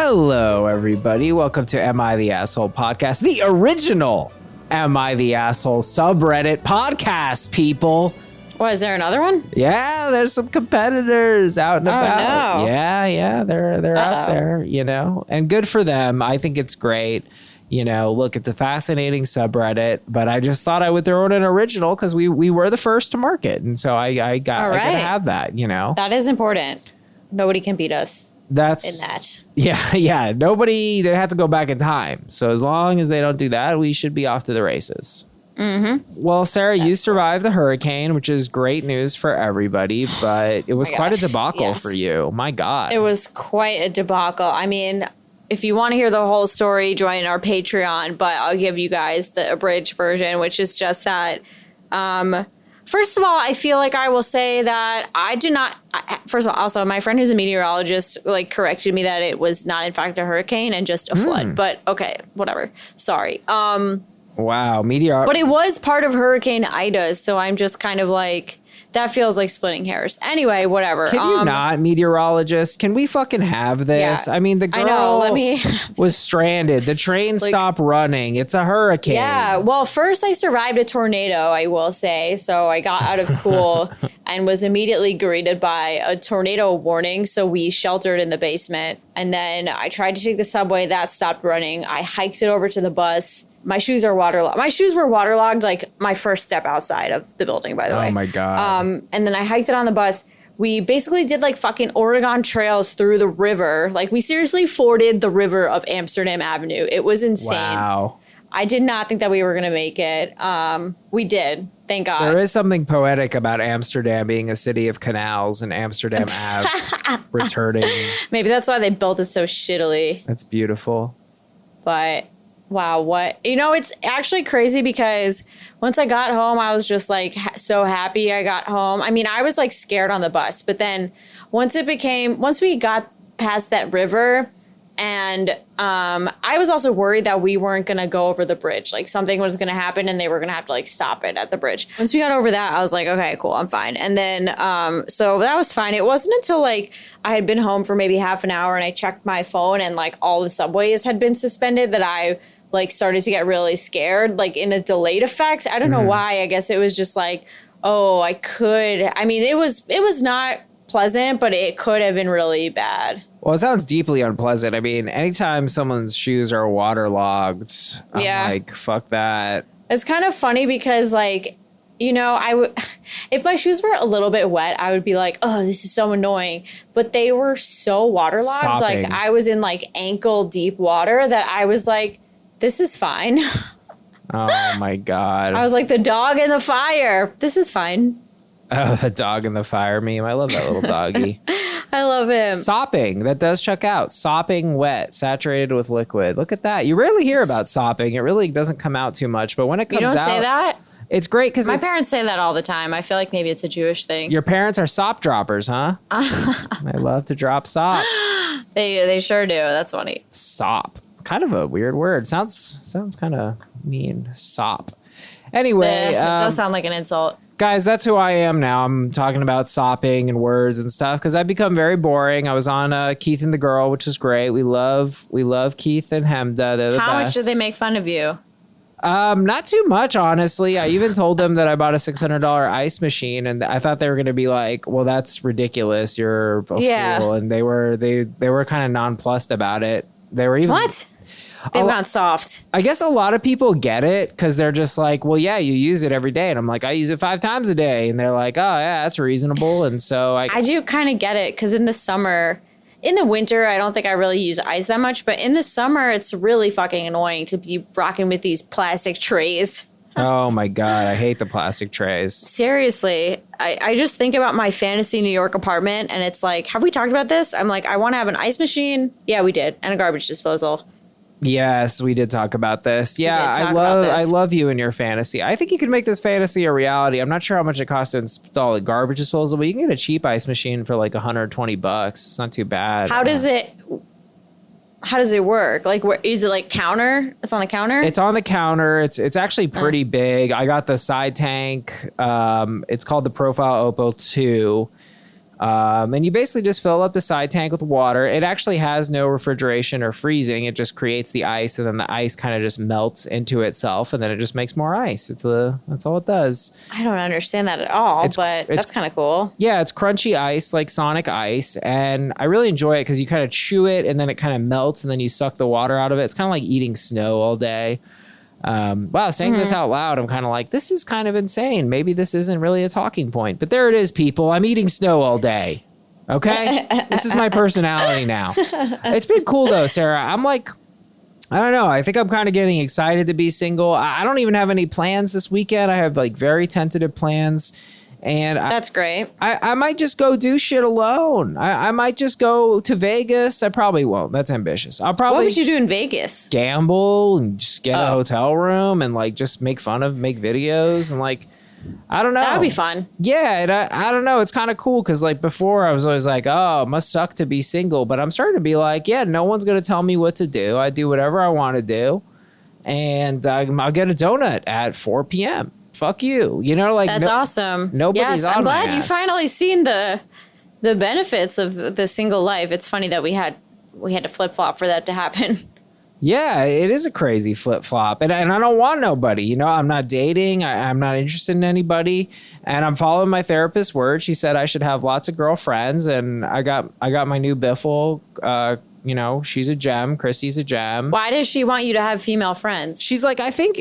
Hello, everybody. Welcome to Am I the Asshole podcast, the original Am I the Asshole subreddit podcast, people. What, is there another one? Yeah, there's some competitors out and about. No. Yeah, they're out there, and good for them. I think it's great. Look, it's a fascinating subreddit, but I just thought I would throw in an original because we were the first to market, and so I gotta have that. That is important. Nobody can beat us. That's in that. Yeah. Nobody, they have to go back in time. So as long as they don't do that, we should be off to the races. Mm-hmm. Well, Sarah, you survived the hurricane, which is great news for everybody, but it was quite a debacle for you. My God. It was quite a debacle. I mean, if you want to hear the whole story, join our Patreon, but I'll give you guys the abridged version, which is just that, first of all, I feel like I will say that I do not. First of all, also, my friend who's a meteorologist corrected me that it was not in fact a hurricane and just a flood. But okay, whatever. Sorry. Wow, But it was part of Hurricane AITA, so I'm just kind of like, that feels like splitting hairs. Anyway, whatever. Can you not, meteorologist? Can we fucking have this? Yeah, I mean, the girl was stranded. The train stopped running. It's a hurricane. Yeah. Well, first I survived a tornado, I will say. So I got out of school and was immediately greeted by a tornado warning. So we sheltered in the basement. And then I tried to take the subway. That stopped running. I hiked it over to the bus. My shoes are waterlogged. My shoes were waterlogged my first step outside of the building, by the way. Oh, my God. And then I hiked it on the bus. We basically did fucking Oregon trails through the river. We seriously forded the river of Amsterdam Avenue. It was insane. Wow. I did not think that we were going to make it. We did. Thank God. There is something poetic about Amsterdam being a city of canals and Amsterdam Ave returning. Maybe that's why they built it so shittily. That's beautiful. But wow, what? It's actually crazy because once I got home, I was just so happy I got home. I mean, I was scared on the bus, but then once we got past that river, and I was also worried that we weren't going to go over the bridge. Something was going to happen and they were going to have to stop it at the bridge. Once we got over that, I was like, okay, cool, I'm fine. And then, so that was fine. It wasn't until I had been home for maybe half an hour and I checked my phone and all the subways had been suspended that I started to get really scared, in a delayed effect. I don't know why. I guess it was just oh, I mean, it was not pleasant, but it could have been really bad. Well, it sounds deeply unpleasant. I mean, anytime someone's shoes are waterlogged, I'm like, fuck that. It's kind of funny because if my shoes were a little bit wet, I would be like, oh, this is so annoying. But they were so waterlogged. Sopping. I was in ankle deep water that I was like, this is fine. Oh my God. I was like, the dog in the fire. This is fine. Oh, the dog in the fire meme. I love that little doggy. I love him. Sopping. That does check out. Sopping wet, saturated with liquid. Look at that. You rarely hear about sopping. It really doesn't come out too much. But when it comes out. You don't say that? It's great because my parents say that all the time. I feel like maybe it's a Jewish thing. Your parents are sop droppers, huh? They love to drop sop. They sure do. That's funny. Sop. Kind of a weird word. Sounds kind of mean. Sop. Anyway. It does sound like an insult. Guys, that's who I am now. I'm talking about sopping and words and stuff because I've become very boring. I was on Keith and the Girl, which is great. We love Keith and Hemda. They're the best. How much did they make fun of you? Not too much, honestly. I even told them that I bought a $600 ice machine, and I thought they were going to be like, "Well, that's ridiculous. You're a fool." And they were kind of nonplussed about it. They were even what? They've gone soft. I guess a lot of people get it because they're just like, well, yeah, you use it every day. And I'm like, I use it 5 times a day. And they're like, oh, yeah, that's reasonable. And so I do kind of get it because in the winter, I don't think I really use ice that much. But in the summer, it's really fucking annoying to be rocking with these plastic trays. Oh, my God. I hate the plastic trays. Seriously. I just think about my fantasy New York apartment. And it's like, have we talked about this? I'm like, I want to have an ice machine. Yeah, we did. And a garbage disposal. Yes, we did talk about this. Yeah, I love you and your fantasy. I think you could make this fantasy a reality. I'm not sure how much it costs to install a garbage disposal, but you can get a cheap ice machine for $120. It's not too bad. How does it work? Is it counter? It's on the counter? It's on the counter. It's actually pretty big. I got the side tank. It's called the Profile Opal 2. And you basically just fill up the side tank with water. It actually has no refrigeration or freezing. It just creates the ice, and then the ice kind of just melts into itself, and then it just makes more ice. That's all it does. I don't understand that at all, but that's kind of cool. Yeah, it's crunchy ice, like Sonic ice, and I really enjoy it because you kind of chew it, and then it kind of melts, and then you suck the water out of it. It's kind of like eating snow all day. Wow, saying this out loud, I'm kind of like, this is kind of insane. Maybe this isn't really a talking point, but there it is, people. I'm eating snow all day. Okay? This is my personality now. It's been cool though, Sarah. I'm like, I don't know. I think I'm kind of getting excited to be single. I don't even have any plans this weekend. I have like very tentative plans. And that's great. I might just go do shit alone. I might just go to Vegas. I probably won't. That's ambitious. I'll probably. What would you do in Vegas? Gamble and just get a hotel room and like just make videos and like, I don't know. That would be fun. Yeah. And I don't know. It's kind of cool because like before I was always like, oh, it must suck to be single. But I'm starting to be like, yeah, no one's going to tell me what to do. I do whatever I want to do. And I'll get a donut at 4 p.m. Fuck you. You know, like that's awesome. Nobody's on I'm glad my you ass. finally seen the benefits of the single life. It's funny that we had to flip flop for that to happen. Yeah, it is a crazy flip flop, and I don't want nobody. You know, I'm not dating. I'm not interested in anybody, and I'm following my therapist's word. She said I should have lots of girlfriends, and I got my new biffle. You know, she's a gem. Christy's a gem. Why does she want you to have female friends? She's like, I think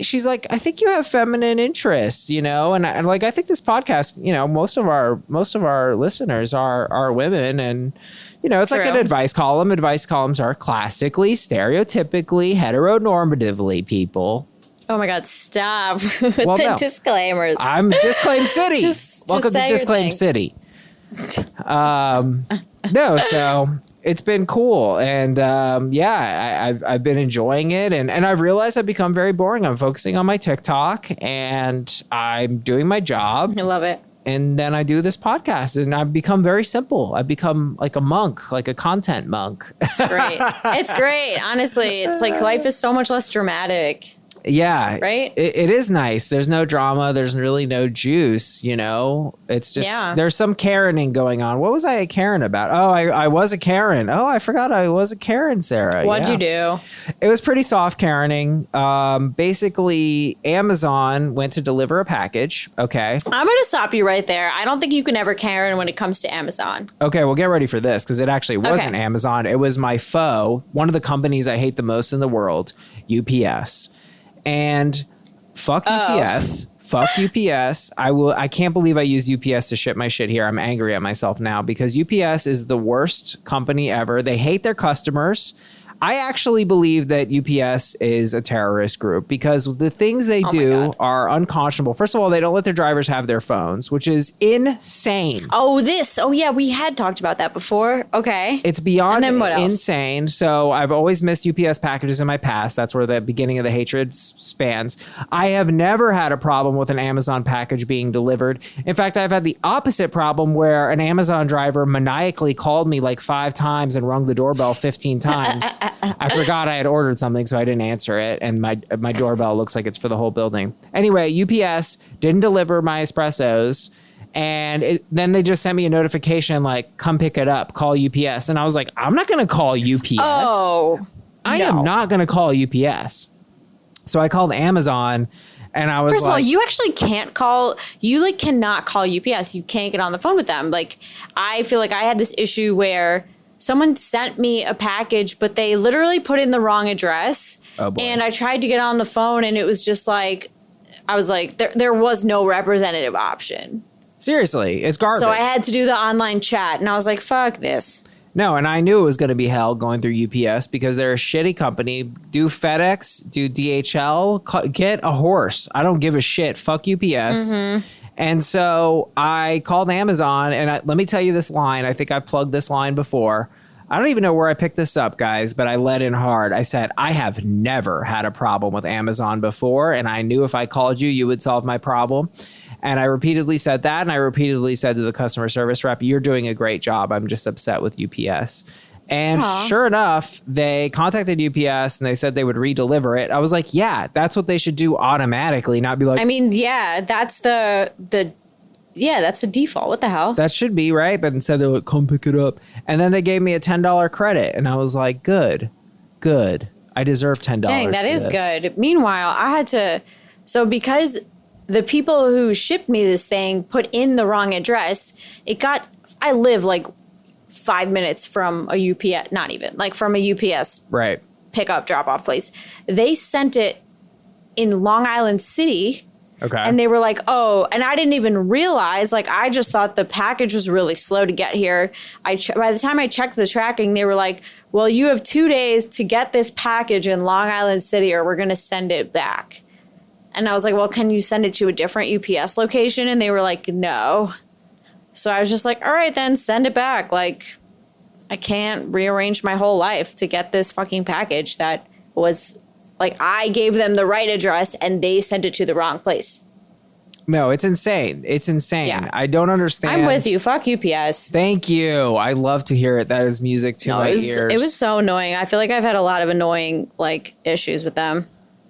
you have feminine interests, you know, and like, I think this podcast, you know, most of our listeners are women, and, you know, it's like an advice column. Advice columns are classically, stereotypically, heteronormatively people. Oh my God, stop with the disclaimers. I'm Disclaim City. Welcome to Disclaim City. No, so it's been cool. And I've been enjoying it. And I've realized I've become very boring. I'm focusing on my TikTok and I'm doing my job. I love it. And then I do this podcast and I've become very simple. I've become like a monk, like a content monk. It's great. It's great. Honestly, it's like life is so much less dramatic. Yeah. Right? It is nice. There's no drama. There's really no juice, you know? It's just, there's some Karening going on. What was I a Karen about? Oh, I was a Karen. Oh, I forgot I was a Karen, Sarah. What'd you do? It was pretty soft Karening. Basically, Amazon went to deliver a package. Okay. I'm going to stop you right there. I don't think you can ever Karen when it comes to Amazon. Okay, well, get ready for this because it actually wasn't Amazon. It was my foe, one of the companies I hate the most in the world, UPS. And fuck UPS. Fuck UPS. I can't believe I used UPS to ship my shit here. I'm angry at myself now because UPS is the worst company ever. They hate their customers. I actually believe that UPS is a terrorist group because the things they do are unconscionable. First of all, they don't let their drivers have their phones, which is insane. Oh, yeah, we had talked about that before. Okay. It's beyond insane. So I've always missed UPS packages in my past. That's where the beginning of the hatred spans. I have never had a problem with an Amazon package being delivered. In fact, I've had the opposite problem where an Amazon driver maniacally called me like 5 times and rung the doorbell 15 times. I forgot I had ordered something, so I didn't answer it. And my doorbell looks like it's for the whole building. Anyway, UPS didn't deliver my espressos. And then they just sent me a notification like, come pick it up, call UPS. And I was like, I'm not going to call UPS. I am not going to call UPS. So I called Amazon. And I was First of all, you actually can't call, cannot call UPS. You can't get on the phone with them. Like, I feel like I had this issue where someone sent me a package, but they literally put in the wrong address. Oh boy. And I tried to get on the phone and it was just like, I was like, there was no representative option. Seriously, it's garbage. So I had to do the online chat and I was like, fuck this. No, and I knew it was going to be hell going through UPS because they're a shitty company. Do FedEx, do DHL, get a horse. I don't give a shit. Fuck UPS. Mm-hmm. And so I called Amazon, and let me tell you this line. I think I plugged this line before. I don't even know where I picked this up, guys, but I let in hard. I said, I have never had a problem with Amazon before, and I knew if I called you, you would solve my problem. And I repeatedly said that, and I repeatedly said to the customer service rep, you're doing a great job. I'm just upset with UPS. And sure enough, they contacted UPS and they said they would re-deliver it. I was like, yeah, that's what they should do automatically, not be like... I mean, yeah, that's the Yeah, that's a default. What the hell? That should be right. But instead they're like, come pick it up. And then they gave me a $10 credit. And I was like, good. I deserve $10. Dang, that is good. Meanwhile, I had to, so because the people who shipped me this thing put in the wrong address, I live like 5 minutes from a UPS, not even, like from a UPS right pickup drop-off place. They sent it in Long Island City. Okay. And they were like, oh, and I didn't even realize, like, I just thought the package was really slow to get here. By the time I checked the tracking, they were like, well, you have 2 days to get this package in Long Island City or we're going to send it back. And I was like, well, can you send it to a different UPS location? And they were like, no. So I was just like, all right, then send it back. Like, I can't rearrange my whole life to get this fucking package that was... Like, I gave them the right address and they sent it to the wrong place. No, it's insane. Yeah. I don't understand. I'm with you. Fuck UPS. Thank you. I love to hear it. That is music to my ears. It was so annoying. I feel like I've had a lot of annoying, like, issues with them.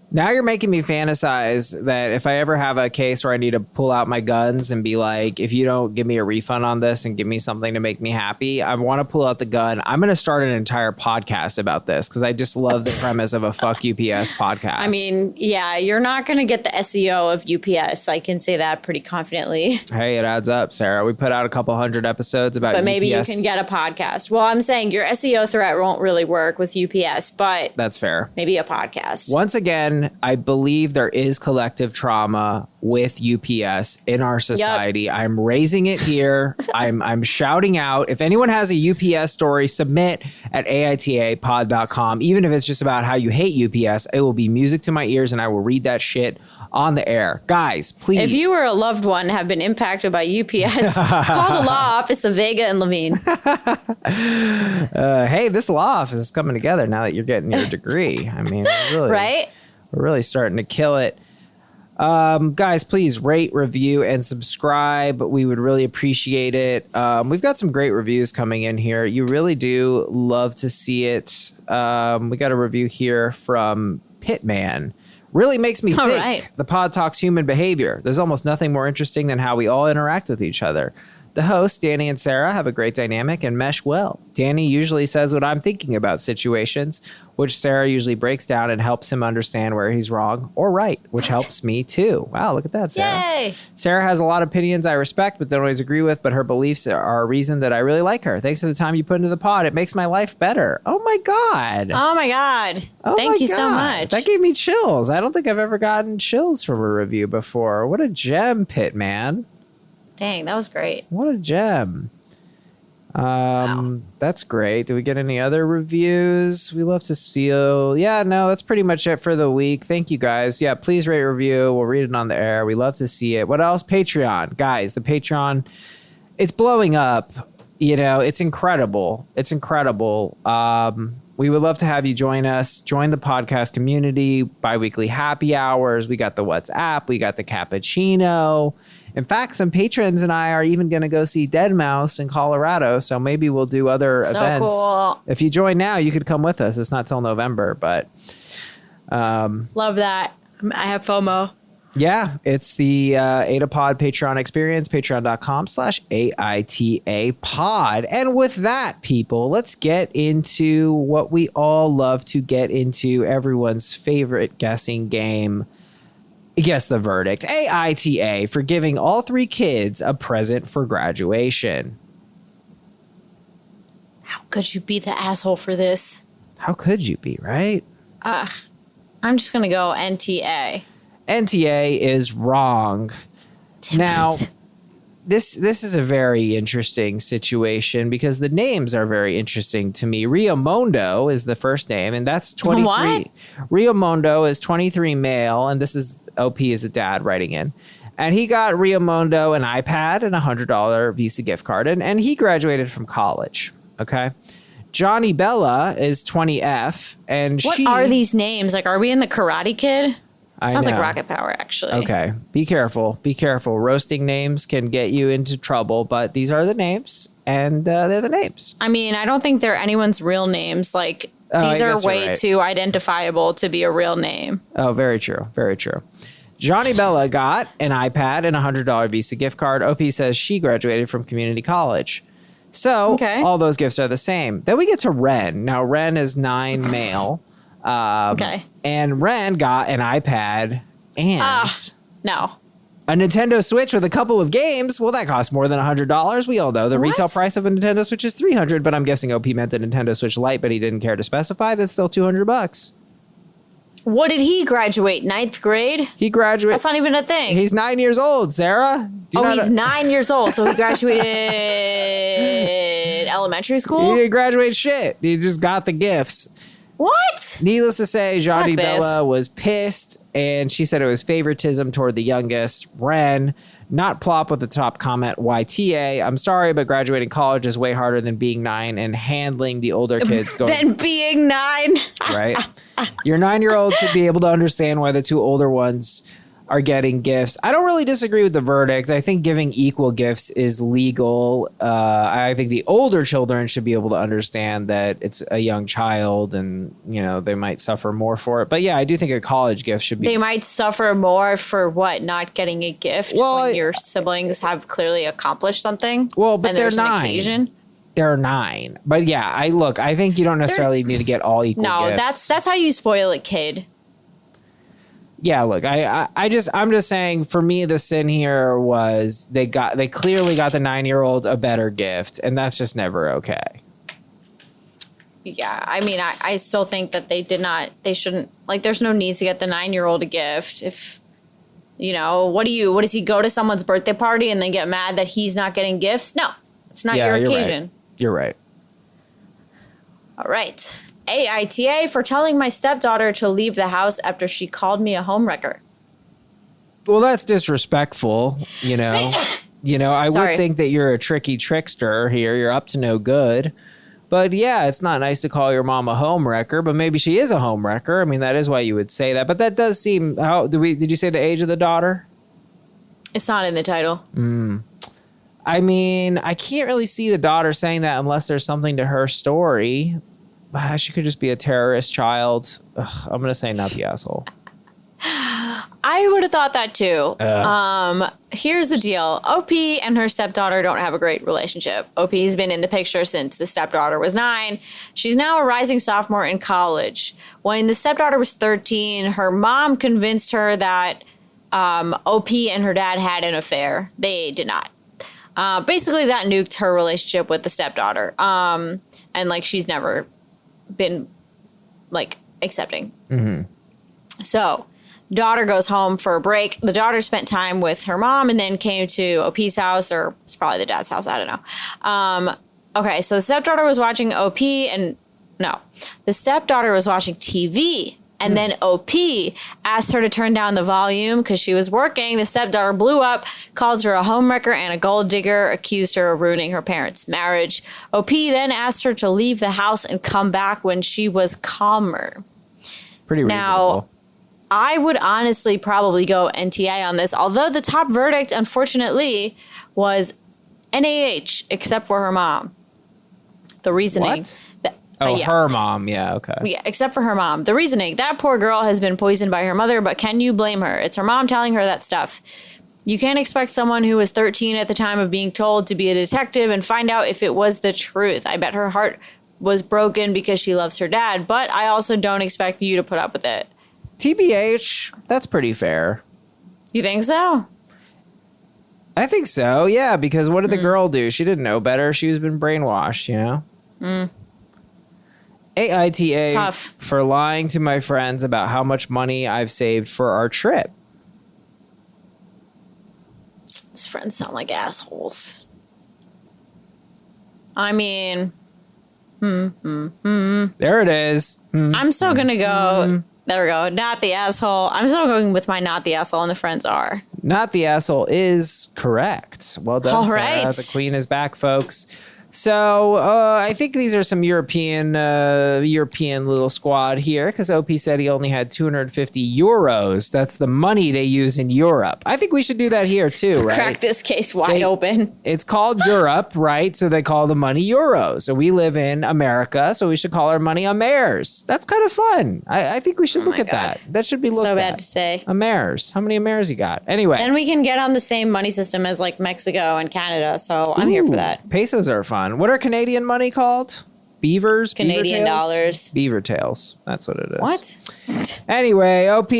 Now you're making me fantasize that if I ever have a case where I need to pull out my guns and be like, if you don't give me a refund on this and give me something to make me happy, I want to pull out the gun. I'm going to start an entire podcast about this because I just love the premise of a fuck UPS podcast. I mean, yeah, you're not going to get the SEO of UPS. I can say that pretty confidently. Hey, it adds up, Sarah. We put out a couple hundred episodes about But maybe UPS. you can get a podcast. Well, I'm saying your SEO threat won't really work with UPS, but that's fair. Maybe a podcast. Once again, I believe there is collective trauma with UPS in our society. Yep. I'm raising it here. I'm shouting out. If anyone has a UPS story, submit at AITApod.com. Even if it's just about how you hate UPS, it will be music to my ears and I will read that shit on the air. Guys, please. If you or a loved one have been impacted by UPS, call the law office of Vega and Levine. Hey, this law office is coming together now that you're getting your degree. I mean, really, right? We're really starting to kill it. Guys, please rate, review, and subscribe. We would really appreciate it. We've got some great reviews coming in here. You really do love to see it. We got a review here from Pitman. Really makes me think right. The pod talks human behavior. There's almost nothing more interesting than how we all interact with each other. The hosts, Danny and Sarah, have a great dynamic and mesh well. Danny usually says what I'm thinking about situations, which Sarah usually breaks down and helps him understand where he's wrong or right, which helps me too. Wow, look at that, Sarah. Yay! Sarah has a lot of opinions I respect but don't always agree with, but her beliefs are a reason that I really like her. Thanks for the time you put into the pod. It makes my life better. Oh my God. Oh my God. Thank you so much. That gave me chills. I don't think I've ever gotten chills from a review before. What a gem, Pitman. Dang, that was great. What a gem. Wow. That's great. Do we get any other reviews? We love to see. Yeah, no, that's pretty much it for the week. Thank you guys. Yeah, please rate, review. We'll read it on the air. We love to see it. What else? Patreon. Guys, the Patreon, it's blowing up. You know, it's incredible. It's incredible. We would love to have you join us. Join the podcast community, bi-weekly happy hours. We got the WhatsApp. We got the cappuccino. In fact, some patrons and I are even going to go see Deadmau5 in Colorado. So maybe we'll do other events. Cool. If you join now, you could come with us. It's not till November, but love that. I have FOMO. Yeah, it's the AITA Pod Patreon experience, patreon.com/AITA pod. And with that, people, let's get into what we all love to get into, everyone's favorite guessing game. Guess the verdict. AITA for giving all three kids a present for graduation. How could you be the asshole for this? How could you be, right? I'm just going to go NTA. NTA is wrong. Damn now, it. this is a very interesting situation because the names are very interesting to me. Rio Mondo is the first name, and that's 23. What? Rio Mondo is 23 male, and this is OP is a dad writing in. And he got Rio Mondo an iPad and a $100 Visa gift card, and he graduated from college. Okay. Johnny Bella is 20F, and What are these names? Like, are we in the Karate Kid? Sounds like Rocket Power, actually. Okay. Be careful. Be careful. Roasting names can get you into trouble, but these are the names, and they're the names. I mean, I don't think they're anyone's real names. Like, these are way too identifiable to be a real name. Oh, very true. Very true. Johnny Bella got an iPad and a $100 Visa gift card. OP says she graduated from community college. So all those gifts are the same. Then we get to Ren. Now, Ren is 9 male. And Ren got an iPad and a Nintendo Switch with a couple of games. Well, that costs more than $100. We all know the retail price of a Nintendo Switch is $300, but I'm guessing OP meant the Nintendo Switch Lite, but he didn't care to specify. That's still $200. What did he graduate? 9th grade? He graduated. That's not even a thing. He's 9 years old, Sarah. He's 9 years old, so he graduated elementary school? He didn't graduate shit. He just got the gifts. What? Needless to say, Johnny Bella was pissed, and she said it was favoritism toward the youngest, Ren. Not plop with the top comment, YTA. I'm sorry, but graduating college is way harder than being 9 and handling the older kids going. Than being 9. Right? Your 9-year-old should be able to understand why the two older ones are getting gifts. I don't really disagree with the verdict. I think giving equal gifts is legal. I think the older children should be able to understand that it's a young child and, you know, they might suffer more for it. But yeah, I do think a college gift should be. They might suffer more for what? Not getting a gift when your siblings have clearly accomplished something? Well, but they're 9. They're 9. But yeah, I think you don't necessarily need to get all equal gifts. That's how you spoil a kid. Yeah, look, I'm just saying, for me, the sin here was they clearly got the 9-year-old a better gift, and that's just never okay. Yeah, I mean, I still think that they shouldn't, like, there's no need to get the 9-year-old a gift. If, you know, what does he go to someone's birthday party and then get mad that he's not getting gifts? No, it's not your occasion. Right. You're right. All right. AITA for telling my stepdaughter to leave the house after she called me a homewrecker. Well, that's disrespectful, you know. I would think that you're a tricky trickster here. You're up to no good. But yeah, it's not nice to call your mom a homewrecker, but maybe she is a homewrecker. I mean, that is why you would say that. But that does seem, did you say the age of the daughter? It's not in the title. I mean, I can't really see the daughter saying that unless there's something to her story. She could just be a terrorist child. Ugh, I'm going to say not the asshole. I would have thought that too. Here's the deal. OP and her stepdaughter don't have a great relationship. OP's been in the picture since the stepdaughter was 9. She's now a rising sophomore in college. When the stepdaughter was 13, her mom convinced her that OP and her dad had an affair. They did not. Basically, that nuked her relationship with the stepdaughter. And like, she's never been like accepting. So daughter goes home for a break. The daughter spent time with her mom and then came to OP's house, or it's probably the dad's house. I don't know. Okay. So the stepdaughter was watching the stepdaughter was watching TV. And then OP asked her to turn down the volume because she was working. The stepdaughter blew up, called her a homewrecker and a gold digger, accused her of ruining her parents' marriage. OP then asked her to leave the house and come back when she was calmer. Pretty reasonable. Now, I would honestly probably go NTA on this, although the top verdict, unfortunately, was NAH, except for her mom. The reasoning. What? Her mom. Yeah, okay. Yeah, except for her mom. The reasoning, that poor girl has been poisoned by her mother, but can you blame her? It's her mom telling her that stuff. You can't expect someone who was 13 at the time of being told to be a detective and find out if it was the truth. I bet her heart was broken because she loves her dad, but I also don't expect you to put up with it. TBH, that's pretty fair. You think so? I think so, yeah, because what did the girl do? She didn't know better. She was been brainwashed, you know? AITA Tough. For lying to my friends about how much money I've saved for our trip. His friends sound like assholes. I mean, There it is. I'm still going to go, there we go, not the asshole. I'm still going with my not the asshole, and the friends are. Not the asshole is correct. Well done, All Sarah. right. The queen is back, folks. So I think these are some European little squad here because OP said he only had 250 euros. That's the money they use in Europe. I think we should do that here too, right? Crack this case wide open. It's called Europe, right? So they call the money euros. So we live in America, so we should call our money Amers. That's kind of fun. I think we should look at that. That should be looked at. So bad to say. Amers. How many Amers you got? Anyway. Then we can get on the same money system as like Mexico and Canada. So I'm here for that. Pesos are fun. What are Canadian money called? Beavers? Canadian dollars. Beaver tails. That's what it is. What? Anyway, OP.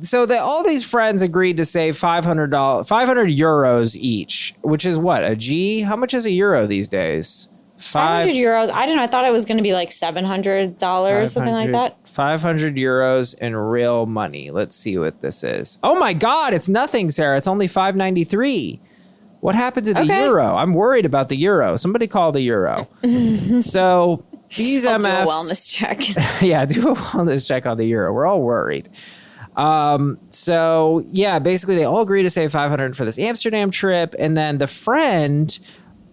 So all these friends agreed to save $500 euros each, which is what, a G? How much is a euro these days? 500 euros. I don't know. I thought it was going to be like $700, something like that. 500 euros in real money. Let's see what this is. Oh my God, it's nothing, Sarah. It's only $5.93. What happened to the euro? I'm worried about the euro. Somebody call the euro. So these I'll MFs. do a wellness check. Yeah, do a wellness check on the euro. We're all worried. So yeah, basically they all agree to save 500 for this Amsterdam trip. And then the friend,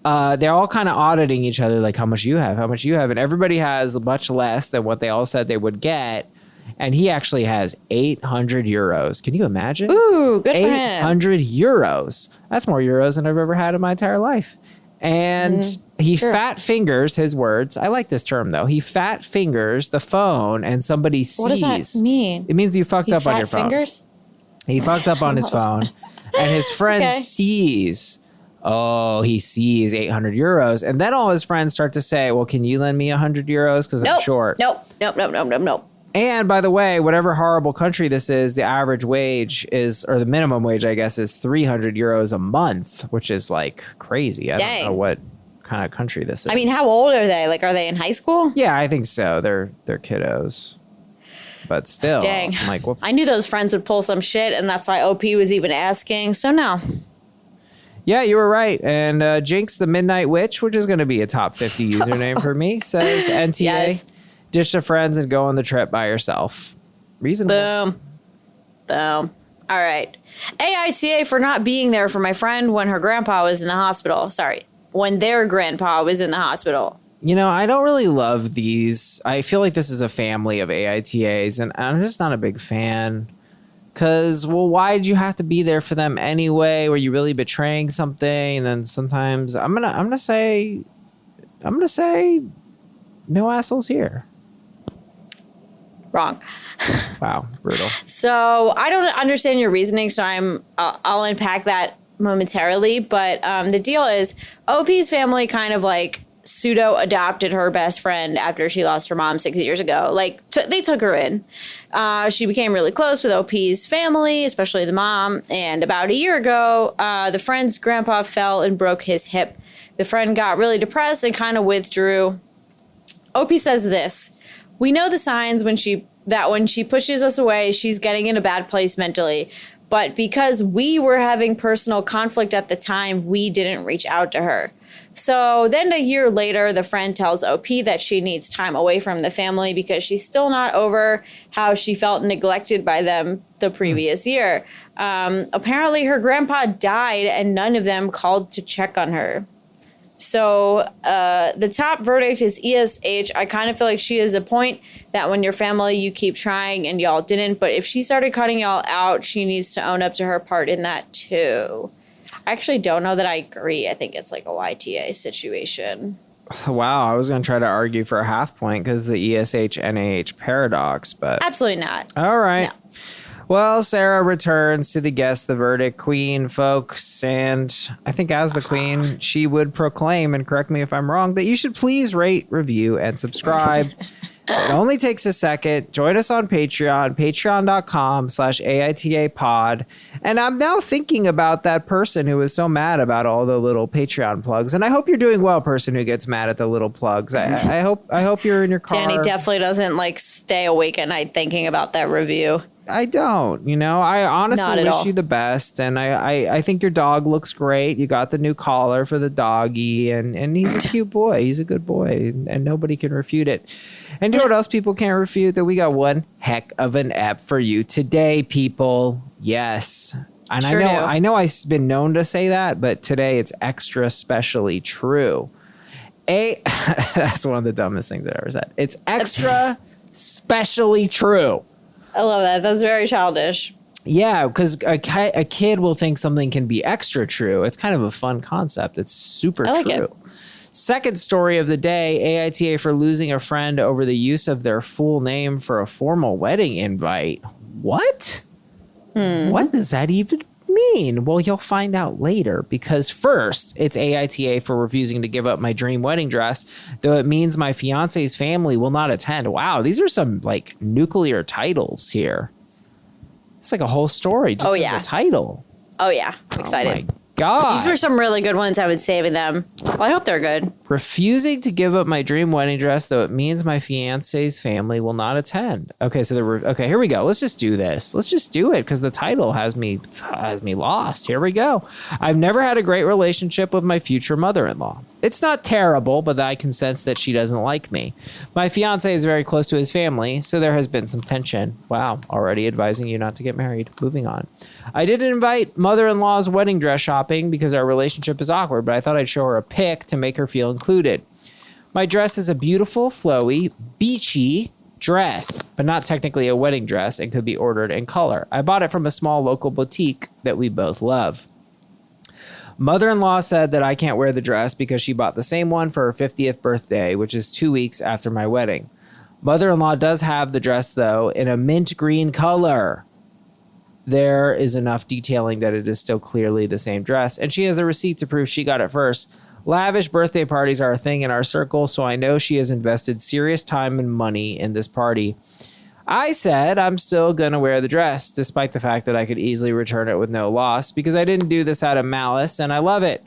they're all kind of auditing each other, like how much you have. And everybody has much less than what they all said they would get. And he actually has 800 euros. Can you imagine? Ooh, good for him. 800 euros. That's more euros than I've ever had in my entire life. And he fat fingers, his words. I like this term, though. He fat fingers the phone and somebody sees. What does that mean? It means you fucked up on your phone. Fingers? He fucked up on his phone. And his friend sees. Oh, he sees 800 euros. And then all his friends start to say, well, can you lend me 100 euros? Because I'm short. Nope. And by the way, whatever horrible country this is, the average wage is, or the minimum wage, I guess, is 300 euros a month, which is like crazy. I don't know what kind of country this is. I mean, how old are they? Like, are they in high school? Yeah, I think so. They're kiddos. But still, dang. I'm like, I knew those friends would pull some shit, and that's why OP was even asking. So no. Yeah, you were right. And Jinx the Midnight Witch, which is going to be a top 50 username for me, says NTA. Yes. Ditch the friends and go on the trip by yourself. Reasonable. Boom. All right. AITA for not being there for my friend when her grandpa was in the hospital. Sorry. When their grandpa was in the hospital. You know, I don't really love these. I feel like this is a family of AITAs, and I'm just not a big fan. Because, well, why did you have to be there for them anyway? Were you really betraying something? And then sometimes I'm gonna say no assholes here. Wrong. Wow, brutal. So I don't understand your reasoning, so I'll unpack that momentarily. But the deal is, OP's family kind of like pseudo adopted her best friend after she lost her mom 6 years ago. Like they took her in. She became really close with OP's family, especially the mom. And about a year ago, the friend's grandpa fell and broke his hip. The friend got really depressed and kind of withdrew. OP says this: we know the signs when she pushes us away, she's getting in a bad place mentally. But because we were having personal conflict at the time, we didn't reach out to her. So then a year later, the friend tells OP that she needs time away from the family because she's still not over how she felt neglected by them the previous year. Apparently her grandpa died and none of them called to check on her. So the top verdict is ESH. I kind of feel like she is a point that when you're family, you keep trying and y'all didn't. But if she started cutting y'all out, she needs to own up to her part in that too. I actually don't know that I agree. I think it's like a YTA situation. Wow, I was going to try to argue for a half point because the ESH-NAH paradox, but... Absolutely not. All right. No. Well, Sarah returns to the Guess the Verdict queen, folks, and I think as the queen, she would proclaim, and correct me if I'm wrong, that you should please rate, review, and subscribe. It only takes a second. Join us on Patreon, patreon.com/AITA pod. And I'm now thinking about that person who was so mad about all the little Patreon plugs. And I hope you're doing well, person who gets mad at the little plugs. I hope you're in your car. Danny definitely doesn't like stay awake at night thinking about that review. I don't, I honestly wish you the best. And I think your dog looks great. You got the new collar for the doggy and he's a cute boy. He's a good boy and nobody can refute it. And you know what else people can't refute? That we got one heck of an app for you today, people. Yes. And sure I know I've been known to say that, but today it's extra specially true. That's one of the dumbest things I've ever said. It's extra specially true. I love that. That's very childish. Yeah, because a kid will think something can be extra true. It's kind of a fun concept. It's super true. Second story of the day, AITA for losing a friend over the use of their full name for a formal wedding invite. What? What does that even mean? Well, you'll find out later, because first, it's AITA for refusing to give up my dream wedding dress, though it means my fiance's family will not attend. Wow, these are some like nuclear titles here. It's like a whole story just in the title. Oh, yeah. I'm excited. Oh my God. These were some really good ones. I was saving them. Well, I hope they're good. Refusing to give up my dream wedding dress, though it means my fiance's family will not attend. Okay, so okay, here we go. Let's just do this. Let's just do it, because the title has me lost. Here we go. I've never had a great relationship with my future mother-in-law. It's not terrible, but I can sense that she doesn't like me. My fiance is very close to his family, so there has been some tension. Wow, already advising you not to get married. Moving on. I didn't invite mother-in-law's wedding dress shopping because our relationship is awkward, but I thought I'd show her a pic to make her feel included. My dress is a beautiful, flowy, beachy dress, but not technically a wedding dress, and could be ordered in color. I bought it from a small local boutique that we both love. Mother-in-law said that I can't wear the dress because she bought the same one for her 50th birthday, which is 2 weeks after my wedding. Mother-in-law does have the dress, though, in a mint green color. There is enough detailing that it is still clearly the same dress, and she has a receipt to prove she got it first. Lavish birthday parties are a thing in our circle, so I know she has invested serious time and money in this party. I said I'm still going to wear the dress, despite the fact that I could easily return it with no loss, because I didn't do this out of malice, and I love it.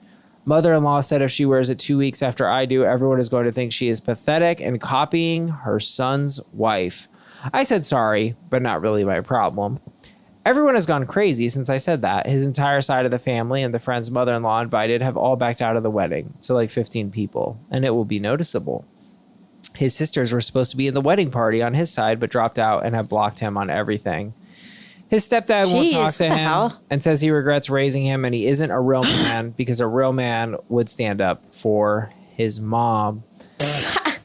Mother-in-law said if she wears it 2 weeks after I do, everyone is going to think she is pathetic and copying her son's wife. I said sorry, but not really my problem. Everyone has gone crazy since I said that. His entire side of the family and the friend's mother-in-law invited have all backed out of the wedding, so like 15 people, and it will be noticeable. His sisters were supposed to be in the wedding party on his side, but dropped out and have blocked him on everything. His stepdad won't talk to him and says he regrets raising him, and he isn't a real man because a real man would stand up for his mom.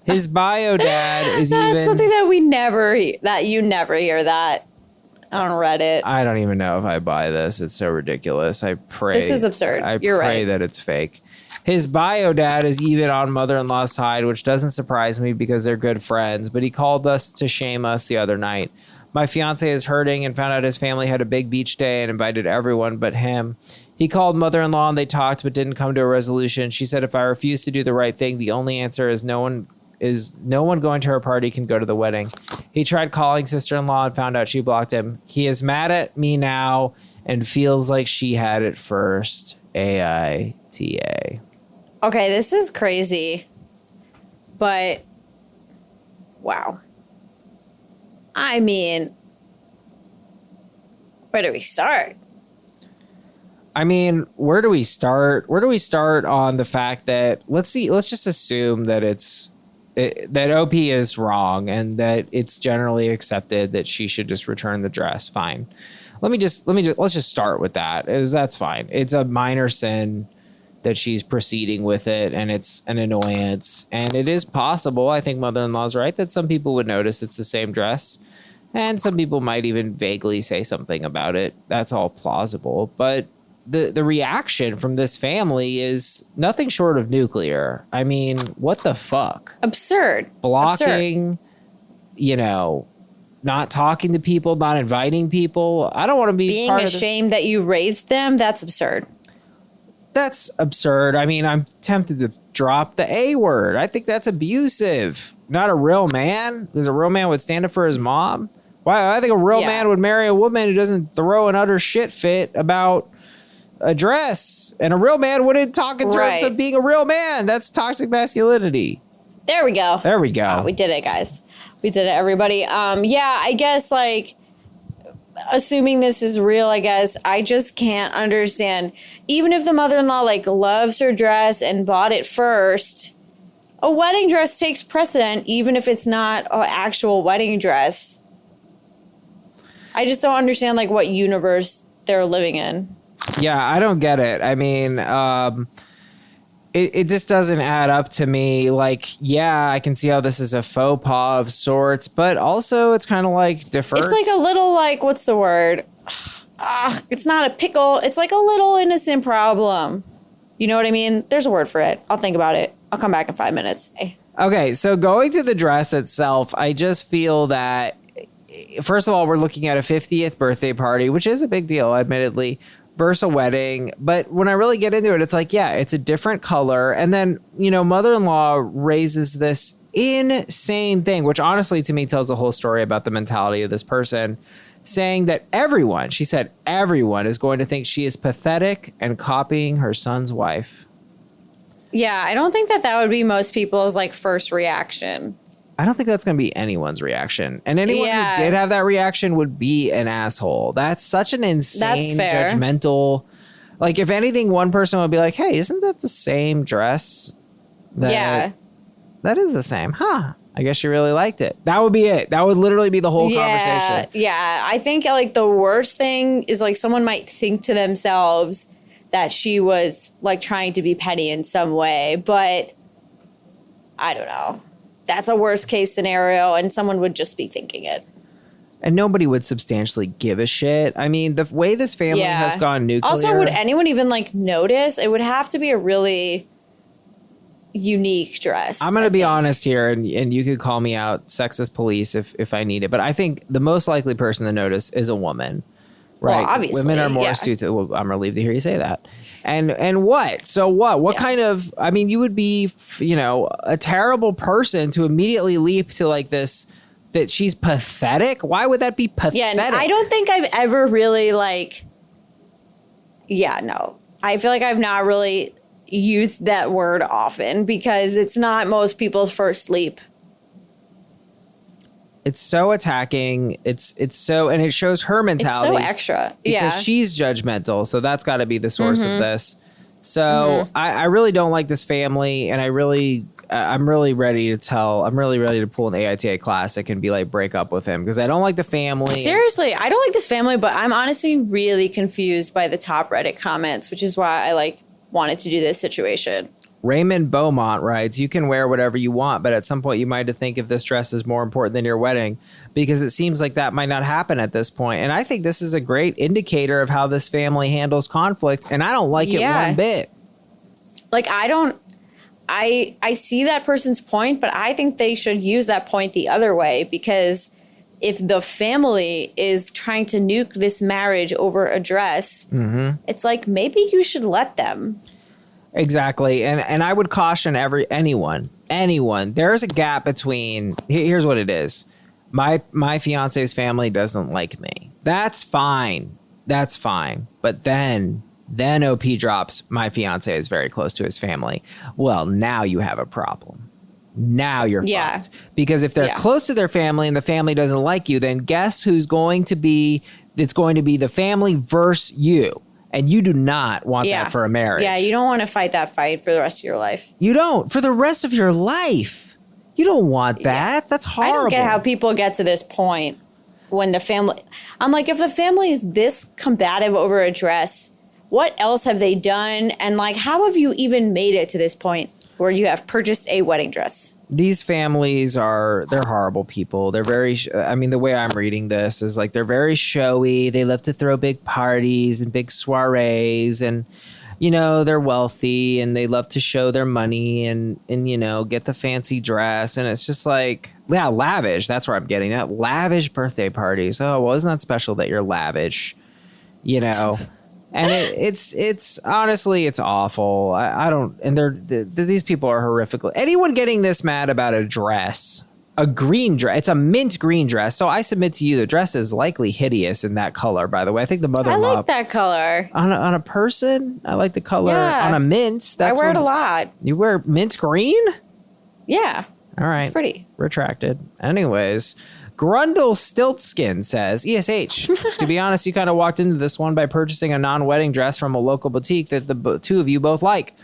His bio dad is That's something that you never hear that on Reddit. I don't even know if I buy this. It's so ridiculous. I pray. This is absurd. You're right. That it's fake. His bio dad is even on mother-in-law's side, which doesn't surprise me because they're good friends, but he called us to shame us the other night. My fiance is hurting and found out his family had a big beach day and invited everyone but him. He called mother-in-law and they talked but didn't come to a resolution. She said if I refuse to do the right thing, the only answer is no one going to her party can go to the wedding. He tried calling sister-in-law and found out she blocked him. He is mad at me now and feels like she had it first. AITA. Okay, this is crazy, but wow. I mean, where do we start? I mean, where do we start? Where do we start on the fact that let's just assume that that OP is wrong and that it's generally accepted that she should just return the dress. Fine. Let's just start with that. That's fine. It's a minor sin that she's proceeding with it, and it's an annoyance. And it is possible, I think mother-in-law's right, that some people would notice it's the same dress. And some people might even vaguely say something about it. That's all plausible. But the reaction from this family is nothing short of nuclear. I mean, what the fuck? Absurd. Blocking, not talking to people, not inviting people. I don't want to be being part ashamed that you raised them. That's absurd. That's absurd. I mean, I'm tempted to drop the A word. I think that's abusive. Not a real man. Because a real man would stand up for his mom. Wow, I think a real man would marry a woman who doesn't throw an utter shit fit about a dress. And a real man wouldn't talk in terms of being a real man. That's toxic masculinity. There we go. There we go. Oh, we did it, guys. We did it, everybody. I guess, assuming this is real, I guess, I just can't understand. Even if the mother-in-law, loves her dress and bought it first, a wedding dress takes precedent, even if it's not an actual wedding dress. I just don't understand, what universe they're living in. Yeah, I don't get it. I mean, it just doesn't add up to me. Like, yeah, I can see how this is a faux pas of sorts, but also it's kind of like deferred. It's like a little like, what's the word? It's not a pickle. It's like a little innocent problem. You know what I mean? There's a word for it. I'll think about it. I'll come back in 5 minutes. Okay, so going to the dress itself, I just feel that, first of all, we're looking at a 50th birthday party, which is a big deal, admittedly, versus a wedding. But when I really get into it, it's like, yeah, it's a different color. And then, mother-in-law raises this insane thing, which honestly to me tells the whole story about the mentality of this person, saying that she said everyone is going to think she is pathetic and copying her son's wife. Yeah, I don't think that would be most people's like first reaction. I don't think that's going to be anyone's reaction. And anyone who did have that reaction would be an asshole. That's such an insane, judgmental. Like, if anything, one person would be like, hey, isn't that the same dress? That is the same. Huh. I guess she really liked it. That would be it. That would literally be the whole conversation. Yeah. I think like the worst thing is like someone might think to themselves that she was like trying to be petty in some way. But I don't know. That's a worst case scenario, and someone would just be thinking it. And nobody would substantially give a shit. I mean, the way this family has gone nuclear. Also, would anyone even like notice? It would have to be a really unique dress. I'm going to be honest here, and you could call me out sexist police if I need it. But I think the most likely person to notice is a woman. Right. Well, obviously, women are more astute. Well, I'm relieved to hear you say that. And what? So what? What kind of? I mean, you would be, a terrible person to immediately leap to like this. That she's pathetic. Why would that be pathetic? Yeah, I don't think I've ever really like. Yeah, no. I feel like I've not really used that word often because it's not most people's first leap. It's so attacking. It's so, and it shows her mentality. It's so extra. Because she's judgmental. So that's got to be the source of this. So I really don't like this family. And I'm really ready to pull an AITA classic and be like, break up with him. Because I don't like the family. Seriously, I don't like this family, but I'm honestly really confused by the top Reddit comments, which is why I wanted to do this situation. Raymond Beaumont writes, you can wear whatever you want, but at some point you might think if this dress is more important than your wedding, because it seems like that might not happen at this point. And I think this is a great indicator of how this family handles conflict. And I don't like it one bit. Like, I see that person's point, but I think they should use that point the other way, because if the family is trying to nuke this marriage over a dress, it's like, maybe you should let them. Exactly. And I would caution anyone. There is a gap between, here's what it is. My fiance's family doesn't like me. That's fine. But then OP drops, my fiance is very close to his family. Well, now you have a problem. Now you're fucked. Because if they're close to their family and the family doesn't like you, then guess who's going to be, it's going to be the family versus you. And you do not want that for a marriage. Yeah, you don't want to fight that fight for the rest of your life. You don't. For the rest of your life. You don't want that. Yeah. That's horrible. I don't get how people get to this point when the family... I'm like, if the family is this combative over a dress, what else have they done? And how have you even made it to this point where you have purchased a wedding dress? These families they're horrible people. They're very, the way I'm reading this is they're very showy. They love to throw big parties and big soirees, and, they're wealthy and they love to show their money and get the fancy dress. And it's just lavish. That's where I'm getting at. Lavish birthday parties. Oh, well, isn't that special that you're lavish? And it's honestly, it's awful. I don't, and these people are horrific. Anyone getting this mad about a dress, a green dress, it's a mint green dress. So I submit to you, the dress is likely hideous in that color, by the way. I think the mother-in-law. I like that color. On a person, I like the color on a mint. I wear it a lot. You wear mint green? Yeah. All right. It's pretty. Retracted. Anyways. Grundle Stiltskin says, ESH, to be honest, you kind of walked into this one by purchasing a non-wedding dress from a local boutique that the two of you both like.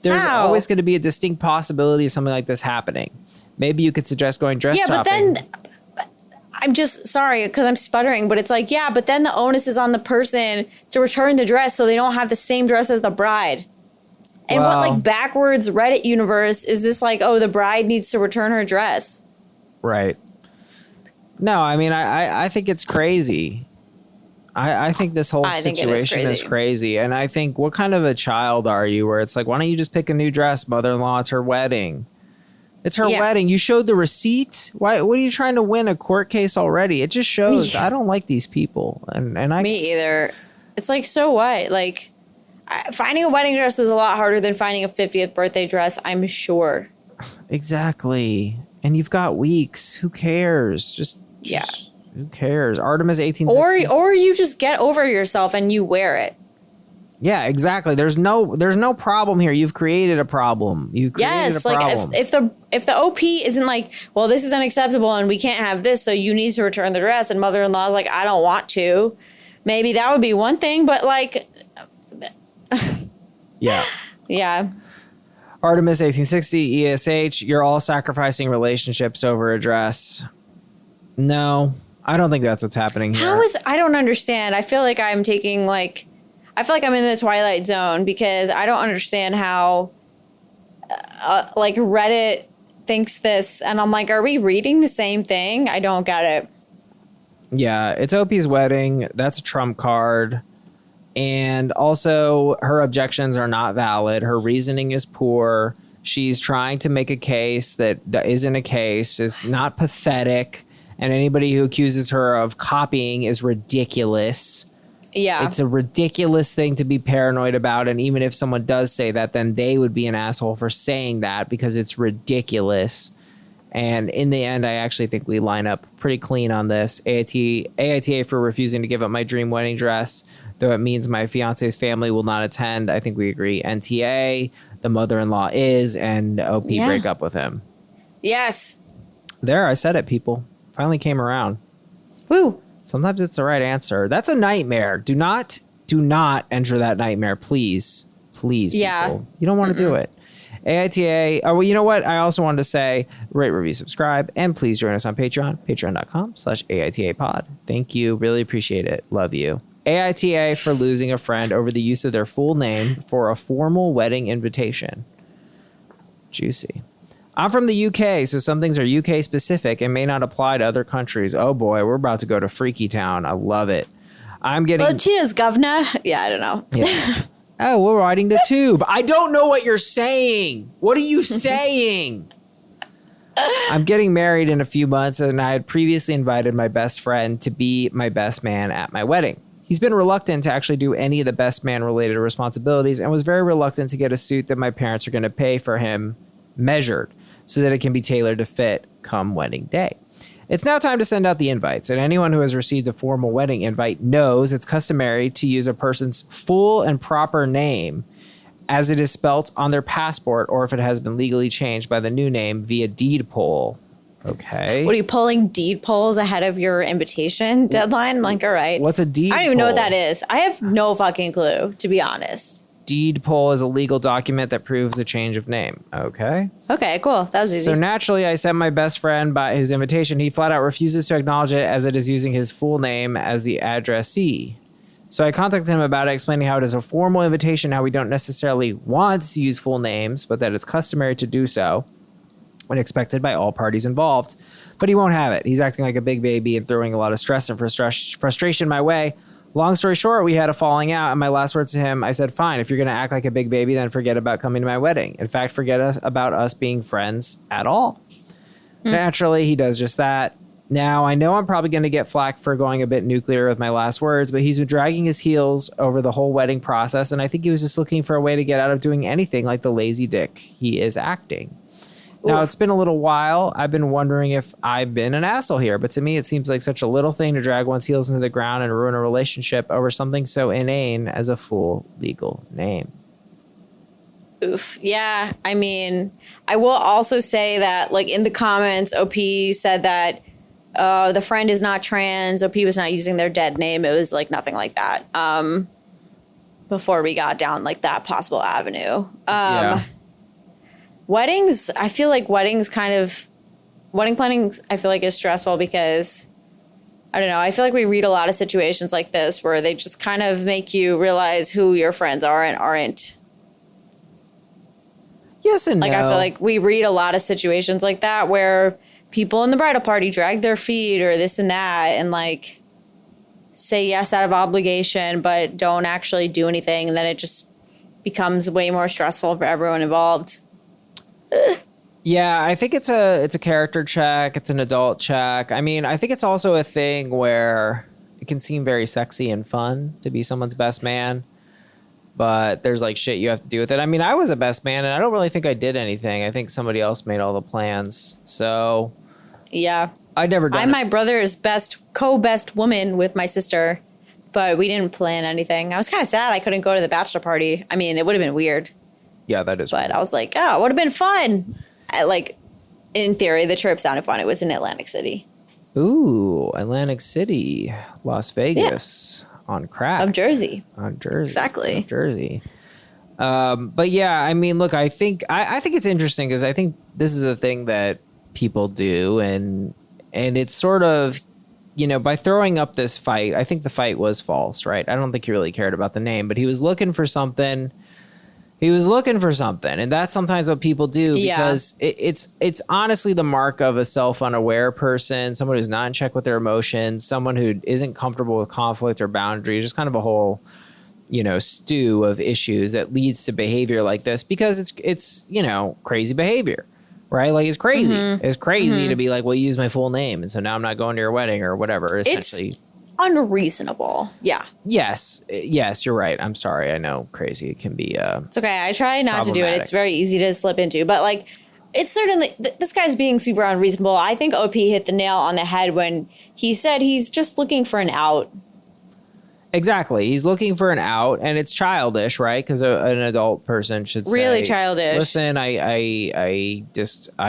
There's always going to be a distinct possibility of something like this happening. Maybe you could suggest going dress shopping. But then, I'm just sorry because I'm sputtering, but it's but then the onus is on the person to return the dress so they don't have the same dress as the bride. And what like backwards Reddit universe is this like, oh, the bride needs to return her dress? Right. No, I mean, I think it's crazy. I think this whole situation is crazy. And I think, what kind of a child are you where it's like, why don't you just pick a new dress, mother-in-law? It's her wedding. It's her wedding. You showed the receipt. Why? What are you trying to win a court case already? It just shows I don't like these people. And I Me either. It's like, so what? Like, finding a wedding dress is a lot harder than finding a 50th birthday dress, I'm sure. Exactly. And you've got weeks. Who cares? Just who cares? Artemis 1860. Or you just get over yourself and you wear it. Yeah, exactly. There's no problem here. You've created a problem. You created a problem. Like if the OP isn't like, well, this is unacceptable and we can't have this, so you need to return the dress, and mother-in-law is like, I don't want to. Maybe that would be one thing, but like, yeah. Yeah. Artemis 1860 ESH. You're all sacrificing relationships over a dress. No. I don't think that's what's happening here. I don't understand. I feel like I'm in the Twilight Zone, because I don't understand how like Reddit thinks this. And I'm like, are we reading the same thing? I don't get it. Yeah, it's OP's wedding. That's a trump card. And also, her objections are not valid. Her reasoning is poor. She's trying to make a case that isn't a case. It's not pathetic. And anybody who accuses her of copying is ridiculous. Yeah. It's a ridiculous thing to be paranoid about. And even if someone does say that, then they would be an asshole for saying that, because it's ridiculous. And in the end, I actually think we line up pretty clean on this. AITA for refusing to give up my dream wedding dress, though it means my fiance's family will not attend. I think we agree. NTA, the mother-in-law is, and OP break up with him. Yes. There, I said it, people. Finally came around. Woo. Sometimes it's the right answer. That's a nightmare. Do not enter that nightmare, please. Please, people. You don't want to do it. AITA. Oh, well, you know what? I also wanted to say, rate, review, subscribe, and please join us on Patreon, patreon.com/AITA pod. Thank you. Really appreciate it. Love you. AITA for losing a friend over the use of their full name for a formal wedding invitation. Juicy. I'm from the UK, so some things are UK specific and may not apply to other countries. Oh boy, we're about to go to Freaky Town. I love it. Well, cheers, governor. Yeah, I don't know. Yeah. Oh, we're riding the tube. I don't know what you're saying. What are you saying? I'm getting married in a few months, and I had previously invited my best friend to be my best man at my wedding. He's been reluctant to actually do any of the best man related responsibilities, and was very reluctant to get a suit that my parents are going to pay for him measured, so that it can be tailored to fit come wedding day. It's now time to send out the invites, and anyone who has received a formal wedding invite knows it's customary to use a person's full and proper name as it is spelt on their passport, or if it has been legally changed by the new name via deed poll. Okay. What, are you pulling deed polls ahead of your invitation deadline? Like, all right. What's a deed poll? I don't even know what that is. I have no fucking clue, to be honest. Deed poll is a legal document that proves a change of name. Okay. Okay, cool. That was easy. So naturally, I sent my best friend by his invitation. He flat out refuses to acknowledge it, as it is using his full name as the addressee. So I contacted him about it, explaining how it is a formal invitation, how we don't necessarily want to use full names, but that it's customary to do so and expected by all parties involved. But he won't have it. He's acting like a big baby and throwing a lot of stress and frustration my way. Long story short, we had a falling out, and my last words to him, I said, fine, if you're going to act like a big baby, then forget about coming to my wedding. In fact, forget about us being friends at all. Naturally, he does just that. Now, I know I'm probably going to get flack for going a bit nuclear with my last words, but he's been dragging his heels over the whole wedding process, and I think he was just looking for a way to get out of doing anything like the lazy dick he is acting. Now, it's been a little while. I've been wondering if I've been an asshole here, but to me, it seems like such a little thing to drag one's heels into the ground and ruin a relationship over something so inane as a full legal name. Oof. Yeah. I mean, I will also say that, like, in the comments, OP said that the friend is not trans. OP was not using their dead name. It was, like, nothing like that. Before we got down, like, that possible avenue. Weddings, I feel like wedding planning, I feel like is stressful because, I don't know, I feel like we read a lot of situations like this where they just kind of make you realize who your friends are and aren't. Yes and like, no. I feel like we read a lot of situations like that where people in the bridal party drag their feet or this and that and like say yes out of obligation, but don't actually do anything. And then it just becomes way more stressful for everyone involved. Yeah, I think it's a character check. It's an adult check. I mean, I think it's also a thing where it can seem very sexy and fun to be someone's best man, but there's like shit you have to do with it. I mean, I was a best man and I don't really think I did anything. I think somebody else made all the plans. So Yeah. I'd never done I'm it. my brother's co-best woman with my sister, but we didn't plan anything. I was kind of sad I couldn't go to the bachelor party. I mean, it would have been weird, Yeah, that is. but I was like, oh, it would have been fun. Like, in theory, the trip sounded fun. It was in Atlantic City. Ooh, Atlantic City, Las Vegas, on crack. Of Jersey. On Jersey. Exactly. Of Jersey. But yeah, I mean, look, I think it's interesting because I think this is a thing that people do, and it's sort of, you know, by throwing up this fight, I think the fight was false, right? I don't think he really cared about the name, but he was looking for something. And that's sometimes what people do because it's honestly the mark of a self-unaware person, someone who's not in check with their emotions, someone who isn't comfortable with conflict or boundaries, just kind of a whole, you know, stew of issues that leads to behavior like this because it's you know, crazy behavior, right? Like it's crazy. It's crazy to be like, well, you use my full name, and so now I'm not going to your wedding or whatever. Essentially, It's unreasonable. Yeah. yes, you're right. I'm sorry. I know crazy. It can be. It's okay. I try not to do it. Problematic. It's very easy to slip into, but like, it's certainly, this guy's being super unreasonable. I think OP hit the nail on the head when he said he's just looking for an out. Exactly. He's looking for an out, and it's childish, right? Because an adult person should say, Really childish. Listen, I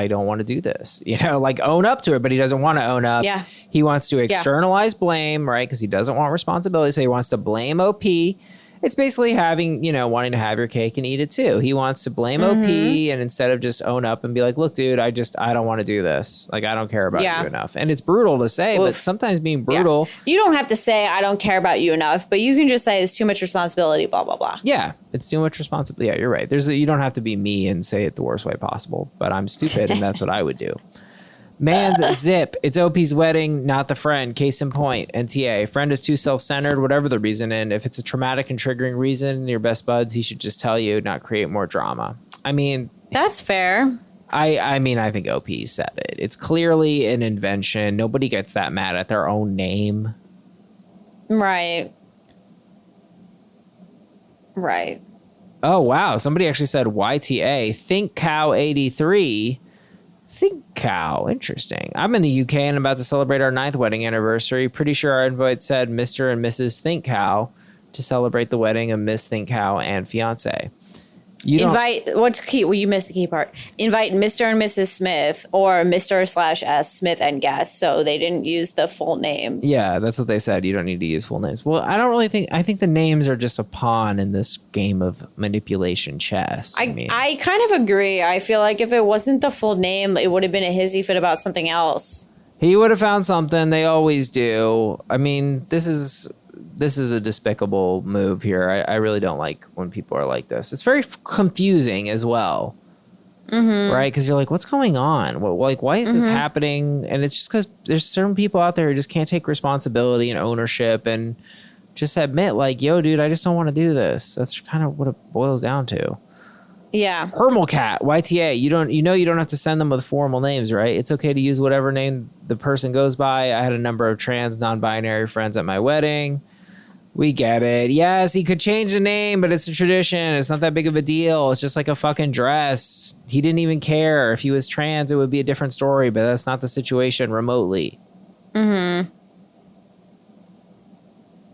don't want to do this. You know, like own up to it, but he doesn't want to own up. Yeah. He wants to externalize blame, right? Because he doesn't want responsibility, so he wants to blame OP. It's basically wanting to have your cake and eat it too. He wants to blame OP, and instead of just own up and be like, look, dude, I don't want to do this. Like, I don't care about you enough. And it's brutal to say, but sometimes being brutal. Yeah. You don't have to say, I don't care about you enough, but you can just say it's too much responsibility, blah, blah, blah. Yeah, it's too much responsibility. Yeah, you're right. You don't have to be me and say it the worst way possible, but I'm stupid and that's what I would do. Man, zip. It's OP's wedding, not the friend. Case in point, NTA. Friend is too self-centered, whatever the reason. And if it's a traumatic and triggering reason, your best buds, he should just tell you, not create more drama. I mean, that's fair. I mean, I think OP said it. It's clearly an invention. Nobody gets that mad at their own name. Right. Oh, wow. Somebody actually said YTA. Think Cow 83. Think Cow. Interesting. I'm in the UK and I'm about to celebrate our 9th wedding anniversary. Pretty sure our invite said Mr. and Mrs. Think Cow to celebrate the wedding of Miss Think Cow and fiance. What's key? Well, you missed the key part. Invite Mr. and Mrs. Smith or Mr./S. Smith and guests. So they didn't use the full names. Yeah, that's what they said. You don't need to use full names. Well, I think the names are just a pawn in this game of manipulation chess. I kind of agree. I feel like if it wasn't the full name, it would have been a hissy fit about something else. He would have found something. They always do. I mean, this is a despicable move here. I really don't like when people are like this. It's very confusing as well. Right? Because you're like, what's going on? Why is this happening? And it's just because there's certain people out there who just can't take responsibility and ownership and just admit like, yo, dude, I just don't want to do this. That's kind of what it boils down to. Yeah. Hermalcat, YTA. You don't have to send them with formal names, right? It's okay to use whatever name the person goes by. I had a number of trans non-binary friends at my wedding. We get it. Yes, he could change the name, but it's a tradition. It's not that big of a deal. It's just like a fucking dress. He didn't even care. If he was trans, it would be a different story, but that's not the situation remotely.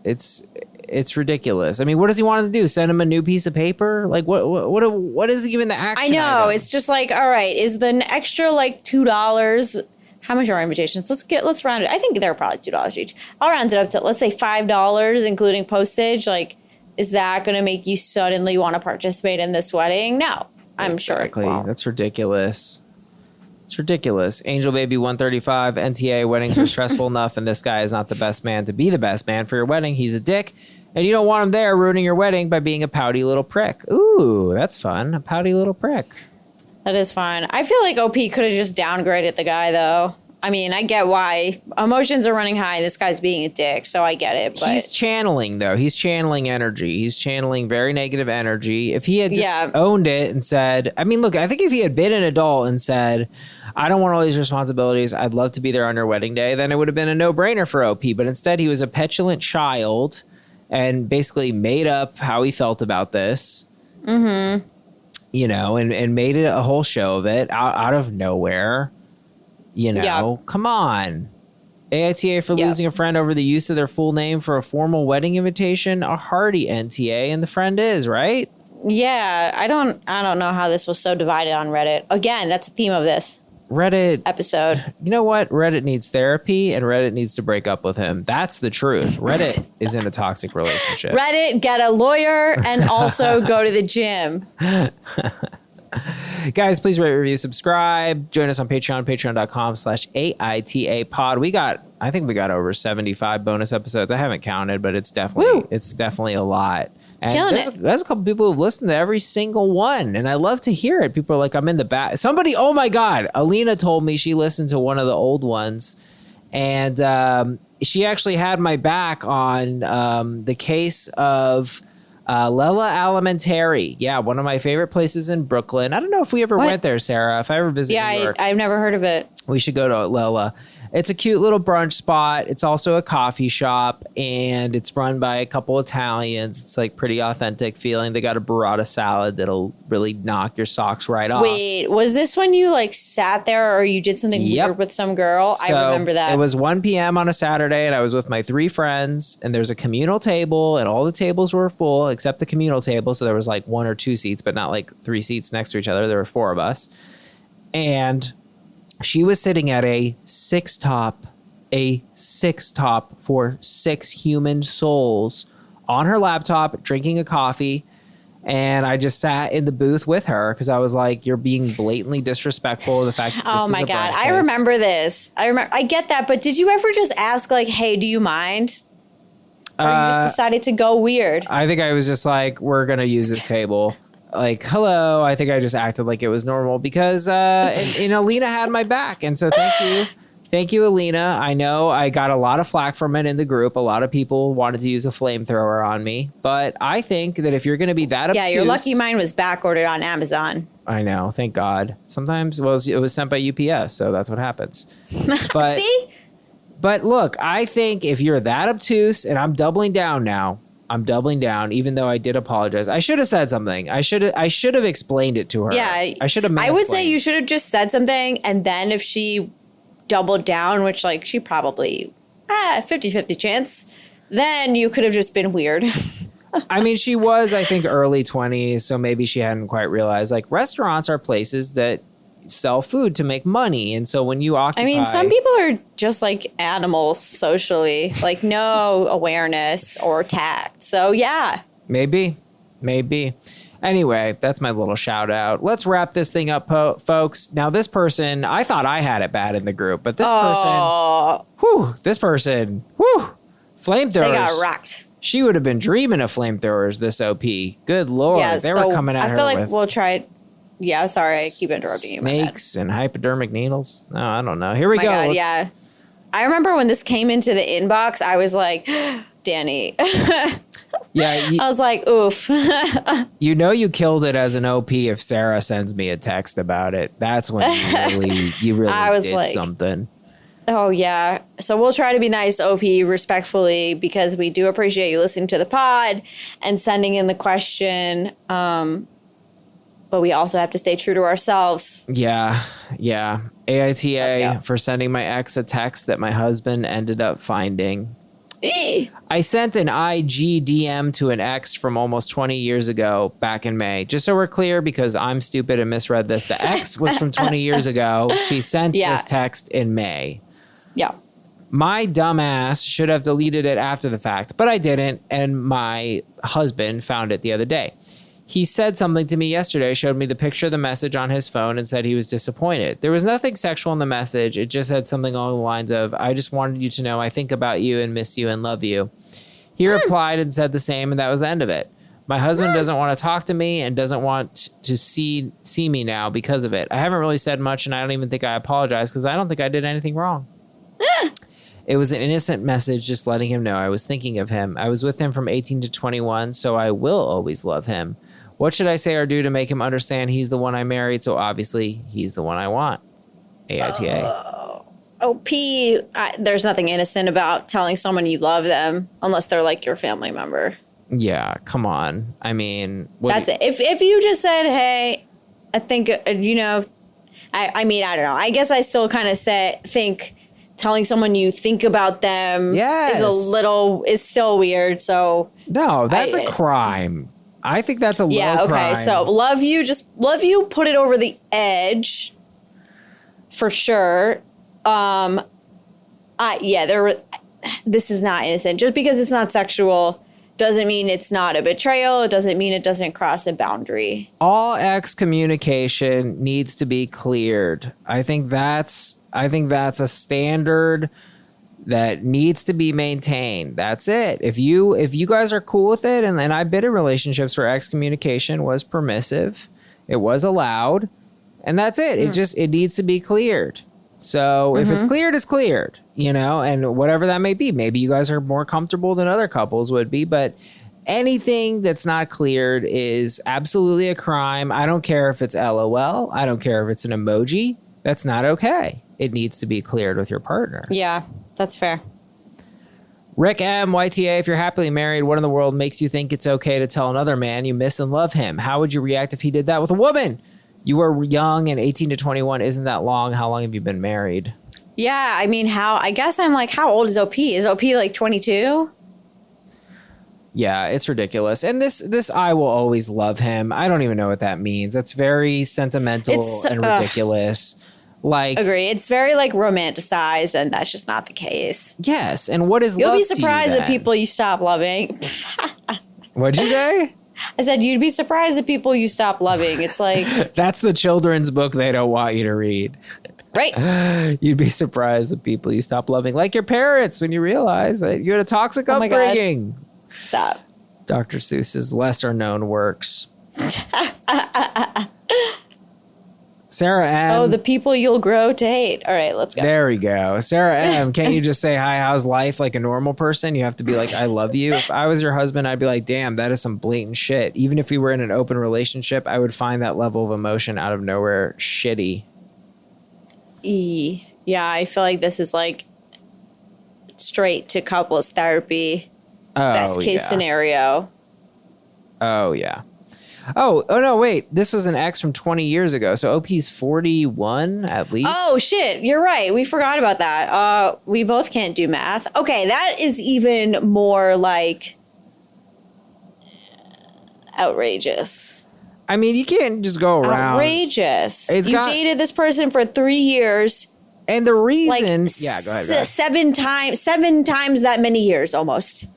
It's ridiculous. I mean, what does he want to do? Send him a new piece of paper? Like, what is even the action? I know. Item? It's just like, all right, is the extra like $2? How much are our invitations? Let's round it. I think they're probably $2 each. I'll round it up to, let's say $5, including postage. Like, is that going to make you suddenly want to participate in this wedding? No, I'm sure it won't. That's ridiculous. It's ridiculous. Angel Baby 135, NTA, weddings are stressful enough, and this guy is not the best man to be the best man for your wedding. He's a dick, and you don't want him there ruining your wedding by being a pouty little prick. Ooh, that's fun. A pouty little prick. That is fine. I feel like OP could have just downgraded the guy, though. I mean, I get why emotions are running high. This guy's being a dick, so I get it. But he's channeling, though. He's channeling energy. He's channeling very negative energy. If he had just owned it and said, I mean, look, I think if he had been an adult and said, I don't want all these responsibilities, I'd love to be there on your wedding day, then it would have been a no-brainer for OP. But instead, he was a petulant child and basically made up how he felt about this. Mm-hmm. You know, and made it a whole show of it out of nowhere. You know, come on. AITA for losing a friend over the use of their full name for a formal wedding invitation, a hearty NTA, and the friend is, right? Yeah, I don't know how this was so divided on Reddit. Again, that's the theme of this Reddit episode. You know what? Reddit needs therapy and Reddit needs to break up with him. That's the truth. Reddit is in a toxic relationship. Reddit, get a lawyer and also go to the gym. Guys, please rate, review, subscribe. Join us on Patreon, patreon.com/AITA pod. I think we got over 75 bonus episodes. I haven't counted, but it's definitely a lot. And there's a couple people who've listened to every single one, and I love to hear it. People are like, I'm in the back. Somebody, oh my God, Alina told me she listened to one of the old ones, and she actually had my back on the case of Lella Alimentary. Yeah, one of my favorite places in Brooklyn. I don't know if we ever went there, Sarah. If I ever visit New York. I've never heard of it. We should go to Lella. It's a cute little brunch spot. It's also a coffee shop, and it's run by a couple Italians. It's like pretty authentic feeling. They got a burrata salad that'll really knock your socks right off. Wait, was this when you like sat there or you did something weird with some girl? So I remember that. It was 1 p.m. on a Saturday, and I was with my 3 friends, and there's a communal table, and all the tables were full except the communal table. So there was like 1 or 2 seats, but not like 3 seats next to each other. There were 4 of us. And she was sitting at a six top for 6 human souls on her laptop, drinking a coffee. And I just sat in the booth with her because I was like, you're being blatantly disrespectful of the fact that this is a brunch place. I remember this. I get that. But did you ever just ask like, hey, do you mind? Or you just decided to go weird? I think I was just like, we're going to use this table. Like, hello. I think I just acted like it was normal because and Alina had my back. And so thank you. Thank you, Alina. I know I got a lot of flack from it in the group. A lot of people wanted to use a flamethrower on me. But I think that if you're going to be that obtuse... Yeah, you're lucky mine was back ordered on Amazon. I know. Thank God. Sometimes, well, it was sent by UPS. So that's what happens. But, see? But look, I think if you're that obtuse, and I'm doubling down now, even though I did apologize. I should have said something. I should have explained it to her. Yeah. I should have. I would say you should have just said something, and then if she doubled down, which like she probably 50-50 chance, then you could have just been weird. I mean, she was, I think, early 20s, so maybe she hadn't quite realized like restaurants are places that sell food to make money, and so when you occupy... I mean, some people are just like animals socially, like no awareness or tact. So yeah, maybe. Anyway, that's my little shout out. Let's wrap this thing up, folks. Now, this person, I thought I had it bad in the group, but this person, flamethrowers. They got rocked. She would have been dreaming of flamethrowers. This OP, good lord, yeah, they were coming at her. I feel like we'll try it. Yeah, sorry, I keep interrupting you. Snakes and hypodermic needles. No, I don't know. Here we go. God, yeah. I remember when this came into the inbox, I was like, Danny. Yeah. I was like, oof. You know you killed it as an OP if Sarah sends me a text about it. That's when you really I was did like, something. Oh, yeah. So we'll try to be nice, OP, respectfully, because we do appreciate you listening to the pod and sending in the question. But we also have to stay true to ourselves. Yeah. AITA for sending my ex a text that my husband ended up finding. I sent an IG DM to an ex from almost 20 years ago back in May. Just so we're clear, because I'm stupid and misread this. The ex was from 20 years ago. She sent this text in May. Yeah. My dumbass should have deleted it after the fact, but I didn't. And my husband found it the other day. He said something to me yesterday, showed me the picture of the message on his phone and said he was disappointed. There was nothing sexual in the message. It just said something along the lines of, I just wanted you to know I think about you and miss you and love you. He replied and said the same, and that was the end of it. My husband doesn't want to talk to me and doesn't want to see me now because of it. I haven't really said much, and I don't even think I apologize because I don't think I did anything wrong. It was an innocent message just letting him know I was thinking of him. I was with him from 18 to 21, so I will always love him. What should I say or do to make him understand he's the one I married, so obviously he's the one I want? AITA. There's nothing innocent about telling someone you love them unless they're like your family member. Yeah, come on. I mean, that's it. If you just said, hey, I think, you know, I mean, I don't know. I guess I still kind of think telling someone you think about them is still weird. So no, that's a crime. I think that's a low crime. So love you, put it over the edge for sure. This is not innocent. Just because it's not sexual doesn't mean it's not a betrayal. It doesn't mean it doesn't cross a boundary. All excommunication needs to be cleared. I think that's a standard that needs to be maintained. That's it. If you guys are cool with it, and I've been in relationships where excommunication was permissive, it was allowed, and that's it. It needs to be cleared. So if it's cleared, it's cleared, you know, and whatever that may be. Maybe you guys are more comfortable than other couples would be, but anything that's not cleared is absolutely a crime. I don't care if it's LOL. I don't care if it's an emoji. That's not okay. It needs to be cleared with your partner. Yeah, that's fair. Rick M. YTA, if you're happily married, what in the world makes you think it's okay to tell another man you miss and love him? How would you react if he did that with a woman? You were young, and 18 to 21 isn't that long. How long have you been married? Yeah, I mean, I guess I'm like, how old is OP? Is OP like 22? Yeah, it's ridiculous. And this I will always love him. I don't even know what that means. That's very sentimental and ridiculous. Like, agree. It's very like romanticized, and that's just not the case. Yes. And what is love to you? You'll be surprised at people you stop loving. What'd you say? I said, you'd be surprised at people you stop loving. It's like... That's the children's book they don't want you to read. Right. You'd be surprised at people you stop loving. Like your parents when you realize that you had a toxic upbringing. Stop. Dr. Seuss's lesser known works. Sarah M. Oh, the people you'll grow to hate. All right, let's go. There we go. Sarah M. Can't you just say, hi, how's life, like a normal person? You have to be like, I love you. If I was your husband, I'd be like, damn, that is some blatant shit. Even if we were in an open relationship, I would find that level of emotion out of nowhere shitty. Yeah, I feel like this is like straight to couples therapy. Best case scenario. Oh, yeah. Oh, no, wait. This was an ex from 20 years ago. So OP's 41 at least. Oh, shit. You're right. We forgot about that. We both can't do math. Okay, that is even more like outrageous. I mean, you can't just go around. Outrageous. You dated this person for 3 years. And the reason... yeah, go ahead. 7 times that many years almost.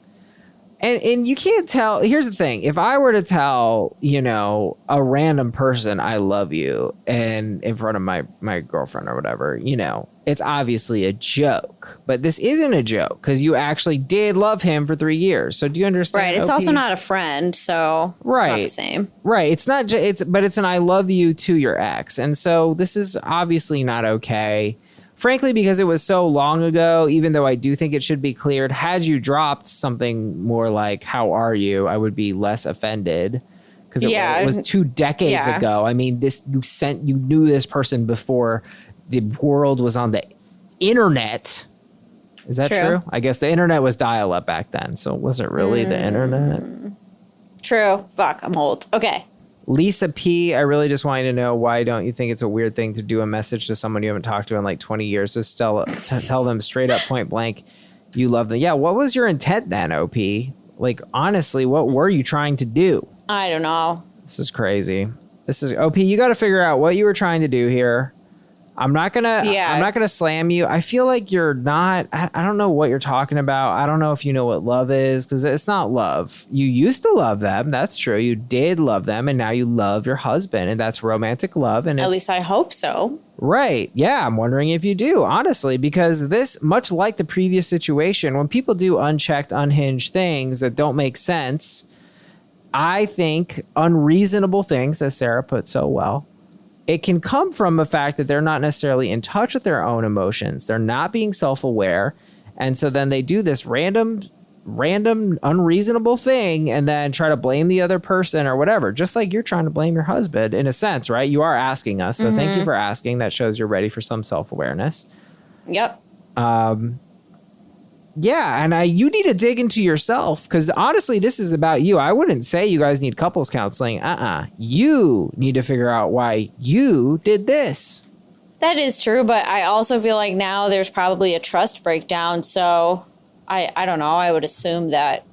And you can't tell. Here's the thing. If I were to tell, you know, a random person I love you and in front of my girlfriend or whatever, you know, it's obviously a joke. But this isn't a joke because you actually did love him for 3 years. So do you understand? Right. It's also not a friend. So it's not the same. Right. It's not. But it's an I love you to your ex. And so this is obviously not okay. Frankly, because it was so long ago, even though I do think it should be cleared, had you dropped something more like, how are you? I would be less offended because it was 2 decades ago. I mean, you knew this person before the world was on the internet. Is that true? I guess the internet was dial up back then. So was it really the internet? True. Fuck, I'm old. Okay. Lisa P, I really just want you to know, why don't you think it's a weird thing to do a message to someone you haven't talked to in like 20 years? Just tell them straight up, point blank, you love them. Yeah, what was your intent then, OP? Like, honestly, what were you trying to do? I don't know. This is crazy. This is OP. You got to figure out what you were trying to do here. I'm not gonna slam you. I feel like you're not. I don't know what you're talking about. I don't know if you know what love is, because it's not love. You used to love them. That's true. You did love them, and now you love your husband, and that's romantic love. And at least I hope so. Right. Yeah. I'm wondering if you do, honestly, because this, much like the previous situation, when people do unchecked, unhinged things that don't make sense, I think, unreasonable things, as Sarah put so well, it can come from the fact that they're not necessarily in touch with their own emotions. They're not being self-aware. And so then they do this random, unreasonable thing and then try to blame the other person or whatever, just like you're trying to blame your husband in a sense, right? You are asking us. So thank you for asking. That shows you're ready for some self-awareness. Yep. Yeah, and you need to dig into yourself because honestly, this is about you. I wouldn't say you guys need couples counseling. You need to figure out why you did this. That is true, but I also feel like now there's probably a trust breakdown. So I don't know. I would assume that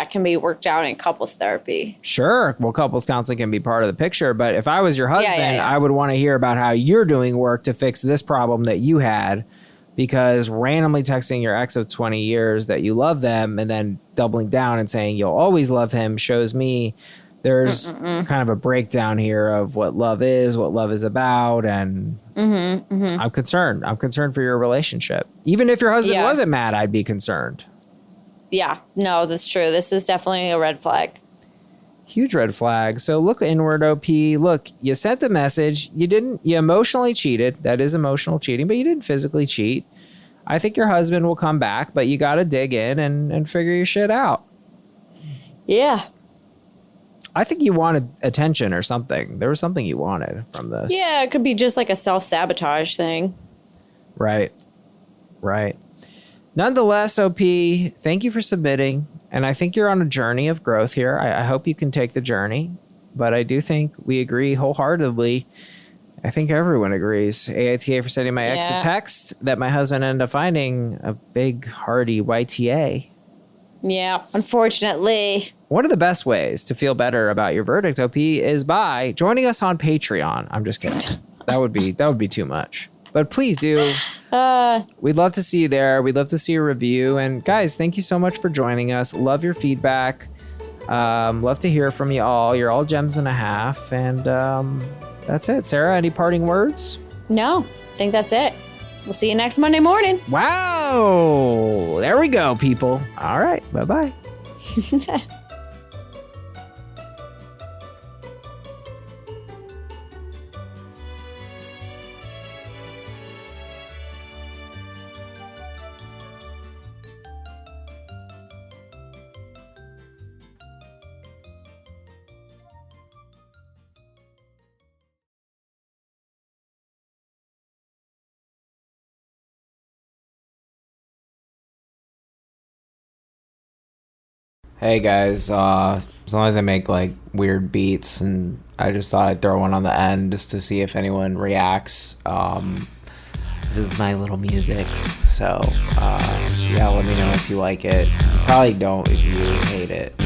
can be worked out in couples therapy. Sure. Well, couples counseling can be part of the picture. But if I was your husband, I would want to hear about how you're doing work to fix this problem that you had. Because randomly texting your ex of 20 years that you love them and then doubling down and saying you'll always love him shows me there's kind of a breakdown here of what love is about. And I'm concerned. I'm concerned for your relationship. Even if your husband wasn't mad, I'd be concerned. Yeah, no, that's true. This is definitely a red flag. Huge red flag. So look inward, OP. Look, you sent a message. You emotionally cheated. That is emotional cheating, but you didn't physically cheat. I think your husband will come back, but you got to dig in and figure your shit out. Yeah. I think you wanted attention or something. There was something you wanted from this. Yeah, it could be just like a self-sabotage thing. Right. Nonetheless, OP, thank you for submitting. And I think you're on a journey of growth here. I hope you can take the journey. But I do think we agree wholeheartedly. I think everyone agrees. AITA for sending my ex a text that my husband ended up finding a big, hearty YTA. Yeah, unfortunately. One of the best ways to feel better about your verdict, OP, is by joining us on Patreon. I'm just kidding. That would be too much. But please do. We'd love to see you there. We'd love to see a review. And guys, thank you so much for joining us. Love your feedback. Love to hear from you all. You're all gems and a half. And that's it. Sarah, any parting words? No, I think that's it. We'll see you next Monday morning. Wow. There we go, people. All right. Bye-bye. Hey guys, as long as I make like weird beats, and I just thought I'd throw one on the end just to see if anyone reacts. This is my little music, so yeah, let me know if you like it. You probably don't if you hate it.